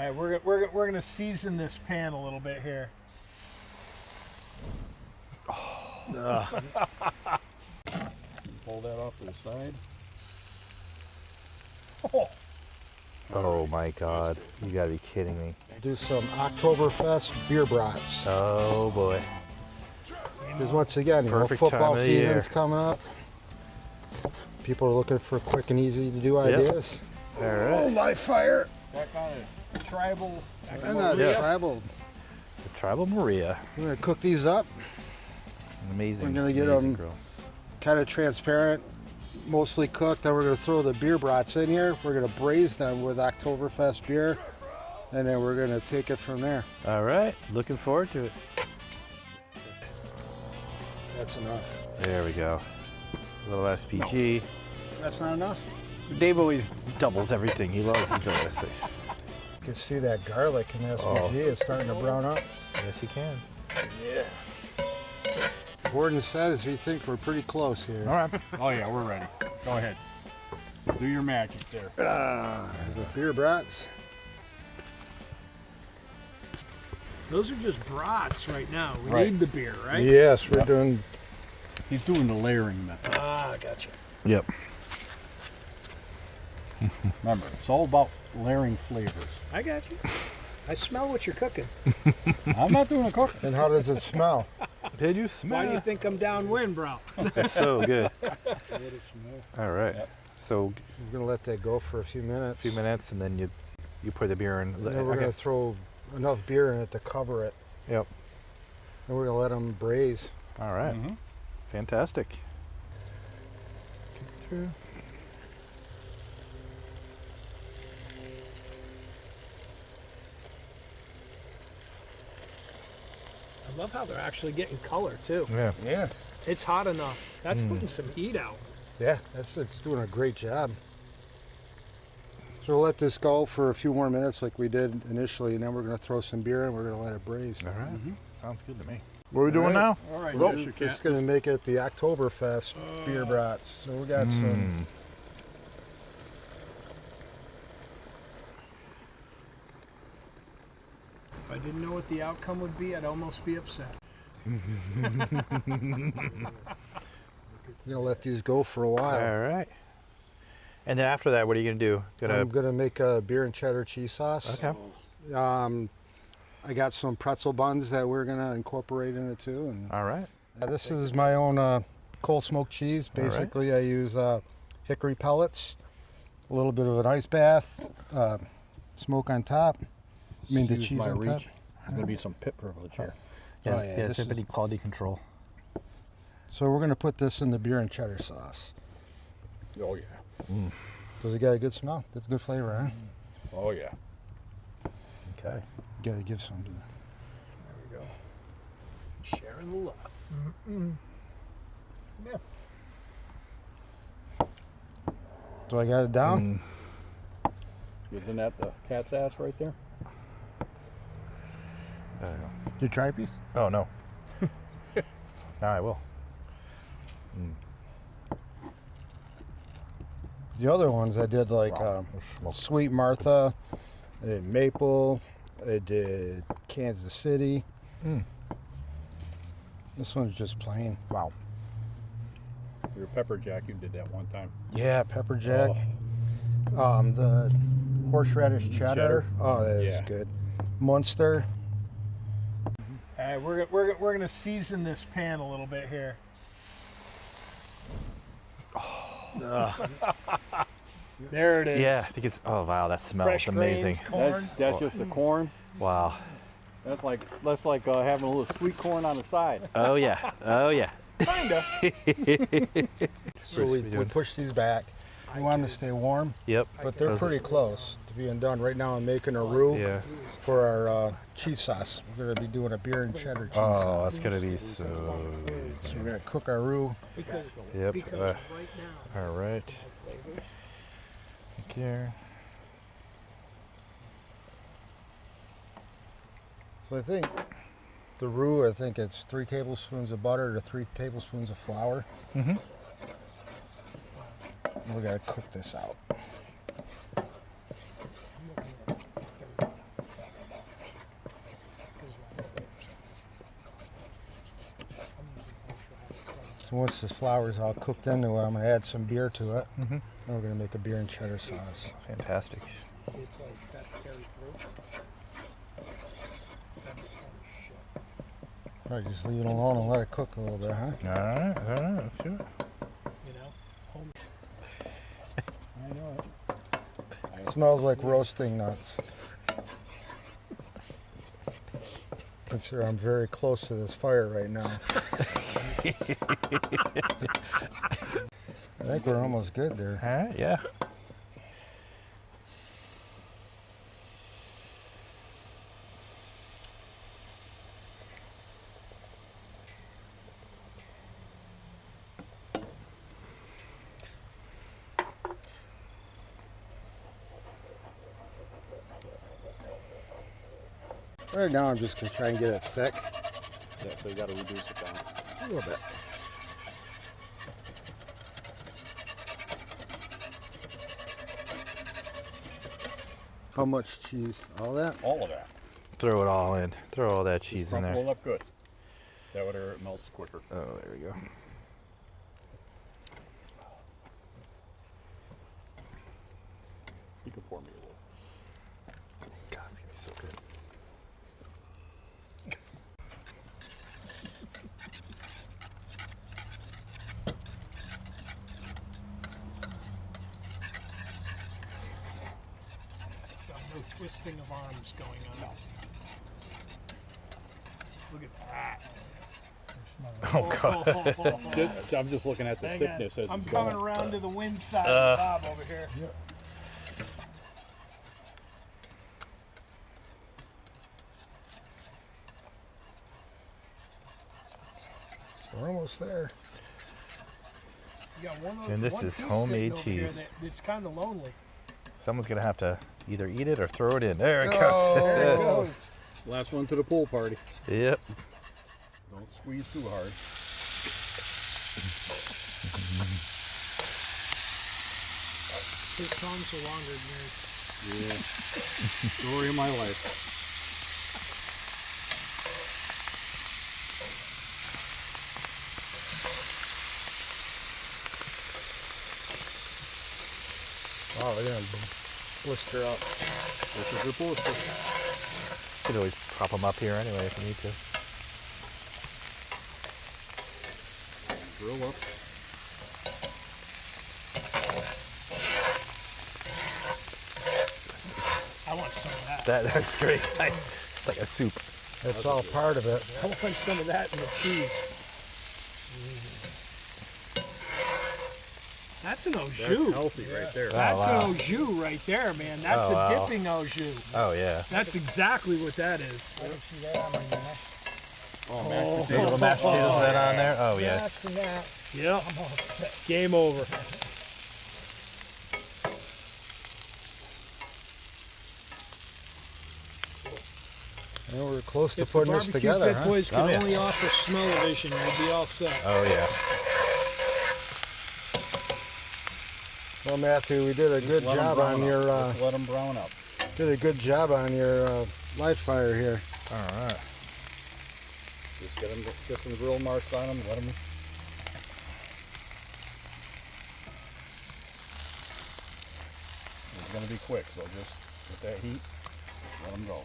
All right, we're gonna season this pan a little bit here. Pull that off to the side. Oh my God, you gotta be kidding me. Do some Oktoberfest beer brats. Oh boy. Because once again, Perfect football time of the year. season's coming up. People are looking for quick and easy to do ideas. All right. Live fire. That kind of tribal. And not tribal. The Tribal Maria. We're gonna cook these up. Amazing. We're gonna get amazing them grill. kind of transparent, mostly cooked. Then we're gonna throw the beer brats in here. We're gonna braise them with Oktoberfest beer, and then we're gonna take it from there. All right, looking forward to it. That's enough. There we go. A little SPG. That's not enough? Dave always doubles everything. He loves these other things. You can see that garlic in the SPG is starting to brown up. Yes, you can. Gordon says he thinks we're pretty close here. All right. Oh yeah, we're ready. Go ahead. Do your magic there. The beer brats. Those are just brats right now. We Right. need the beer, right? Yes, we're doing. He's doing the layering method. Ah, gotcha. Yep. Remember, it's all about layering flavors. I got you. I smell what you're cooking. I'm not doing a cooking. And how does it smell? Did you smell? Why do you think I'm downwind, bro? It's so good. All right. Yep. So We're gonna let that go for a few minutes. a few minutes, and then you pour the beer in. And then we're gonna throw enough beer in it to cover it. Yep. And we're gonna let them braise. All right. Mhm. Fantastic. Through. I love how they're actually getting color too. Yeah. Yeah. It's hot enough. That's putting some heat out. Yeah, it's doing a great job. So we'll let this go for a few more minutes like we did initially, and then we're gonna throw some beer in, we're gonna let it braise. All right. Sounds good to me. What are we doing now? All right, Well, yes, you this is can. gonna make it the Oktoberfest beer brats. So we got some. If I didn't know what the outcome would be, I'd almost be upset. We're gonna let these go for a while. All right. And then after that, what are you gonna do? I'm gonna make a beer and cheddar cheese sauce. Okay. I got some pretzel buns that we're gonna incorporate in it too. And All right. this is my own cold smoked cheese. All right. Basically, I use hickory pellets, a little bit of an ice bath, smoke on top. I mean the Excuse cheese my on top. reach. There's gonna be some pit privilege here. Yeah. Oh, yeah, Yeah. this It's is- quality control. So we're gonna put this in the beer and cheddar sauce. Oh yeah. Does it got a good smell? That's good flavor, huh? Oh yeah. Okay. Got to give some to. There we go. Sharing the love. Yeah. Do I got it down? Isn't that the cat's ass right there? You try a piece? Oh no. Now I will. The other ones I did like Sweet Martha, I did Maple, I did Kansas City. This one's just plain. Wow. Your pepper jack, you did that one time. Yeah, pepper jack. The horseradish cheddar. Oh, that is Yeah. good. Munster. All right, we're gonna season this pan a little bit here. There it is. Yeah, I think it's. Oh wow, that smells Fresh amazing. grains, corn. That's just the corn. Wow. That's like having a little sweet corn on the side. Oh yeah. Oh yeah. Kinda. So we push these back. We want them to stay warm, Yep. but they're pretty close to being done. Right now I'm making a roux Yeah. for our cheese sauce. We're going to be doing a beer and cheddar cheese Oh, sauce. that's gonna be so good. So we're going to cook our roux. Because, Yep. because right now, All right. Thank you. So I think the roux, I think it's 3 tablespoons of butter to 3 tablespoons of flour. Mhm. And we got to cook this out. So once this flour's all cooked into it, I'm going to add some beer to it. Mm-hmm. And we're going to make a beer and cheddar sauce. Fantastic. It's like that carry through. All right, just leave it alone and let it cook a little bit, huh? All right, let's do it. You know, home. I know it. It smells like roasting nuts. Consider I'm very close to this fire right now. I think we're almost good there. All right, yeah. Right now I'm just going to try and get it thick. Yeah, so you got to reduce it down. A little bit. How much cheese? All that? All of that. Throw it all in. Throw all that cheese in Crumple there. it up good. That way it melts quicker. Oh, there we go. You can pour me a little. God, it's gonna be so good. So no twisting of arms going on. Look at that. Oh God. I'm just looking at the Hang thickness on. as I'm it's coming going. around to the wind side of the knob over here. We're almost there. You got one of those, And this one is piece homemade sitting over here cheese. It's kind of lonely. Someone's gonna have to either eat it or throw it in. There it Oh. goes. There it goes. Last one to the pool party. Yep. Don't squeeze too hard. His songs are longer than yours. Yeah. Story of my life. Wow, they're going to blister up. This is your pool. Could always prop them up here anyway if you need to. Grill up. I want some of that. That's great. It's like a soup. That's all part of it. I want some of that in the cheese. That's an au That's jus. healthy right there. That's wow. an au jus right there, man. That's Oh, a wow. dipping au jus. Oh yeah. That's exactly what that is. Oh, man. Little mashed potatoes that on there. Oh yeah. Yep. Game over. And we're close to If the putting this BBQ together, Pit huh? Boys could Oh, yeah. only offer smell-o-vision, we'd be all set. Oh yeah. Well, Matthew, we did a good Let 'em job brown on up. your Just let them brown up. live fire here. All right. Just get some grill marks on them. Let them. It's gonna be quick, so just get that heat. Let them go.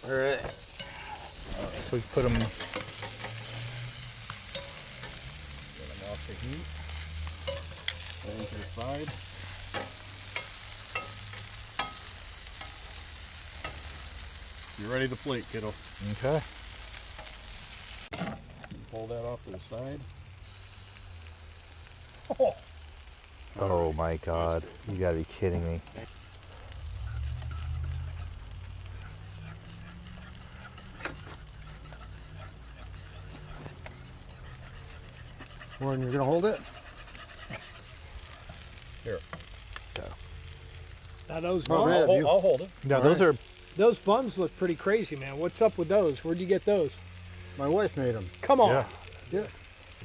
All right. So we put them. Get them off the heat. Put them to the side. You're ready to plate, kiddo. Okay. Pull that off to the side. Oh my God. You gotta be kidding me. Warren, you're gonna hold it? Here. Now those Oh, buns, man. I'll hold it. No, All those right. are. those buns look pretty crazy, man. What's up with those? Where'd you get those? My wife made them. Come on. Yeah. Yeah.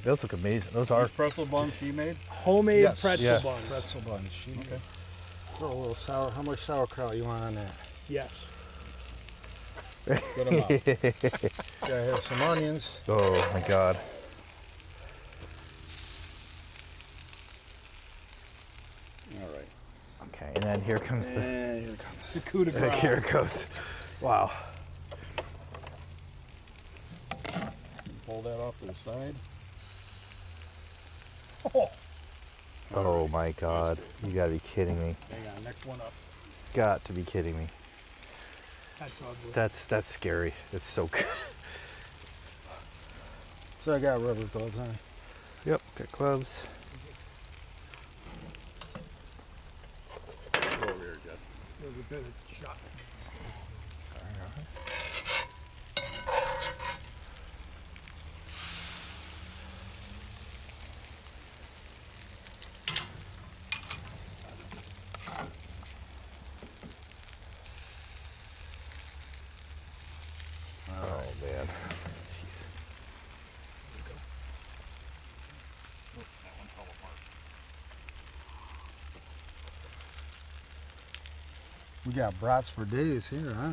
Those look amazing. Those are. These pretzel buns she made. Homemade Yes. pretzel Yes. buns. Pretzel buns. Throw a little sour. How much sauerkraut you want on that? Yes. Good amount. Gotta have some onions. Oh my God. All right. Okay, and then here comes the. And here it comes. The coup de grace. Here it goes. Wow. Pull that off to the side. Oh, Oh my God. You gotta be kidding me. hang on, next one up. Got to be kidding me. That's ugly. That's scary. It's so good. So I got rubber gloves on. Yep, got gloves. Go over here, Jeff. There's a bit of shot. Oh man. We got brats for days here, huh?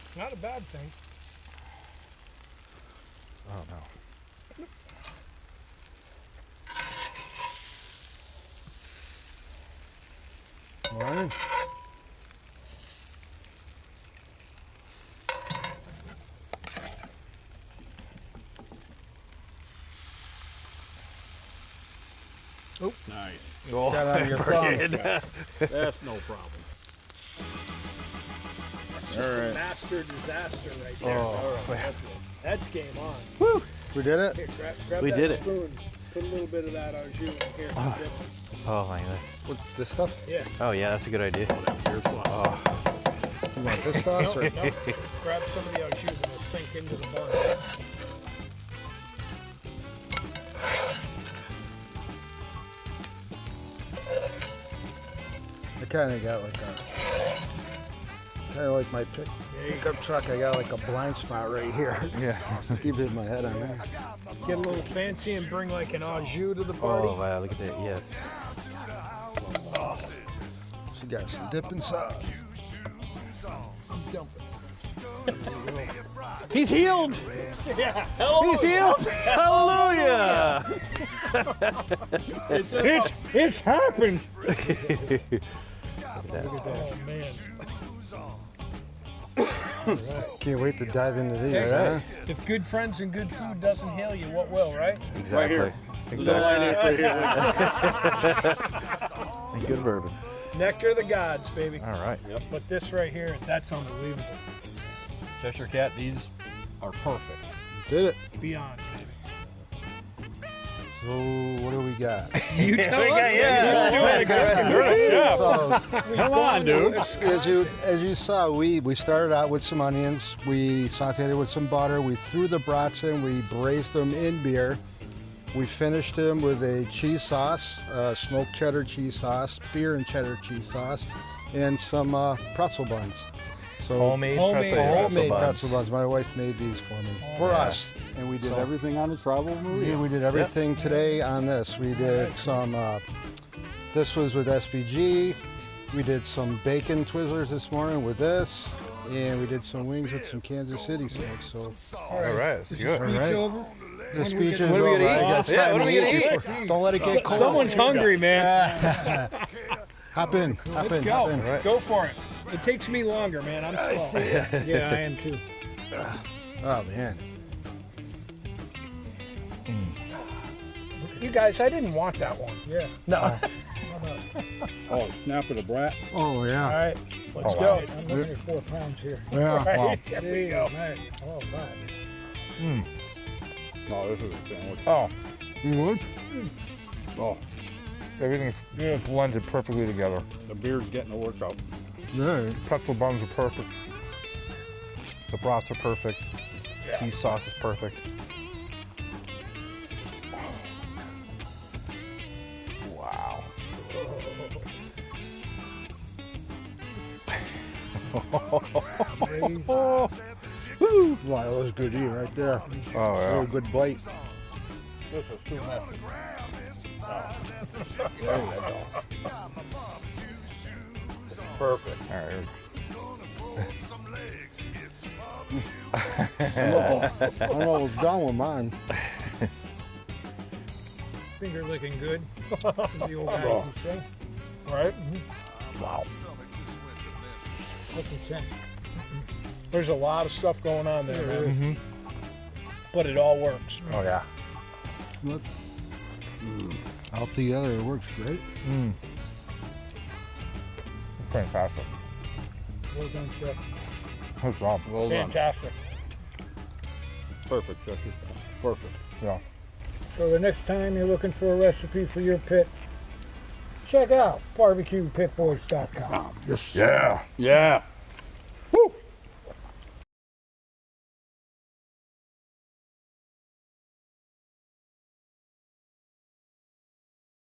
It's not a bad thing. Oh no. Morning. Nice. Oh, Got on your thumb. That's no problem. All right. Master disaster right there. Oh, That's game on. We did it? Here, grab We that did it. spoon. Put a little bit of that au jus in here. Dip. oh my God. What, this stuff? Yeah. Oh yeah, that's a good idea. Oh, You want this sauce or? No, grab some of the au jus and it'll sink into the bun. I kind of got like like my pickup truck. I got like a blind spot right here. yeah. Keep hitting my head on there. Get a little fancy and bring like an au jus to the party. Oh wow, look at that. Yes. She got some dipping sauce. I'm jumping. He's healed. Yeah. He's healed. Hallelujah. It's happened. That. Oh man. Can't wait to dive into these, Hey, huh? if good friends and good food doesn't heal you, what will, right? Exactly. here. Exactly. And good bourbon. Nectar of the gods, baby. All right. But this right here, that's unbelievable. Cheshire Cat, these are perfect. Did it. Beyond, baby. So what do we got? You tell us. yeah. You're doing a good job. So Come on, dude. as you saw, we started out with some onions. We sauteed it with some butter. We threw the brats in. We braised them in beer. We finished them with a cheese sauce, smoked cheddar cheese sauce, beer and cheddar cheese sauce, and some pretzel buns. So Homemade pretzel buns. My wife made these for me, for us. And we did So- everything on the travel movie. Yeah, we did everything today on this. We did some, this was with SBG. We did some bacon Twizzlers this morning with this. And we did some wings with some Kansas City smokes. So All right. That's good. all right. Over. The speech is what are we over. gonna I eat? guess Yeah, time what to are we gonna eat eat? before- Don't let it get cold. Someone's hungry, man. Hop in. Hop Let's in. go. Hop in. Go for it. It takes me longer, man. I'm slow. Yeah, I am too. Oh man. You guys, I didn't want that one. Yeah. No. Oh, snap of the brat. Oh All yeah. right, let's Oh, go. wow. I'm looking at 4 pounds here. Yeah. All right, Wow. here we go. Oh, man. No, this is a sandwich. Oh, You would? Oh, everything's blended perfectly together. the beer's getting the work out. Yeah. Pretzel buns are perfect. The brats are perfect. Cheese sauce is perfect. Wow. Wow, that was good eat right there. Oh Real good bite. This is too messy. There you go. Perfect. All right. I'm almost done with mine. Finger licking good. The old guy would say. Right? Wow. Looking sense. There's a lot of stuff going on there, man. But it all works. Oh yeah. Look. All together, it works great. Fantastic. Well done, Chef. Good job. Well done. Fantastic. Perfect, Jesse. Perfect. Yeah. So the next time you're looking for a recipe for your pit, check out BBQPitBoys.com. Yes. Yeah. Yeah.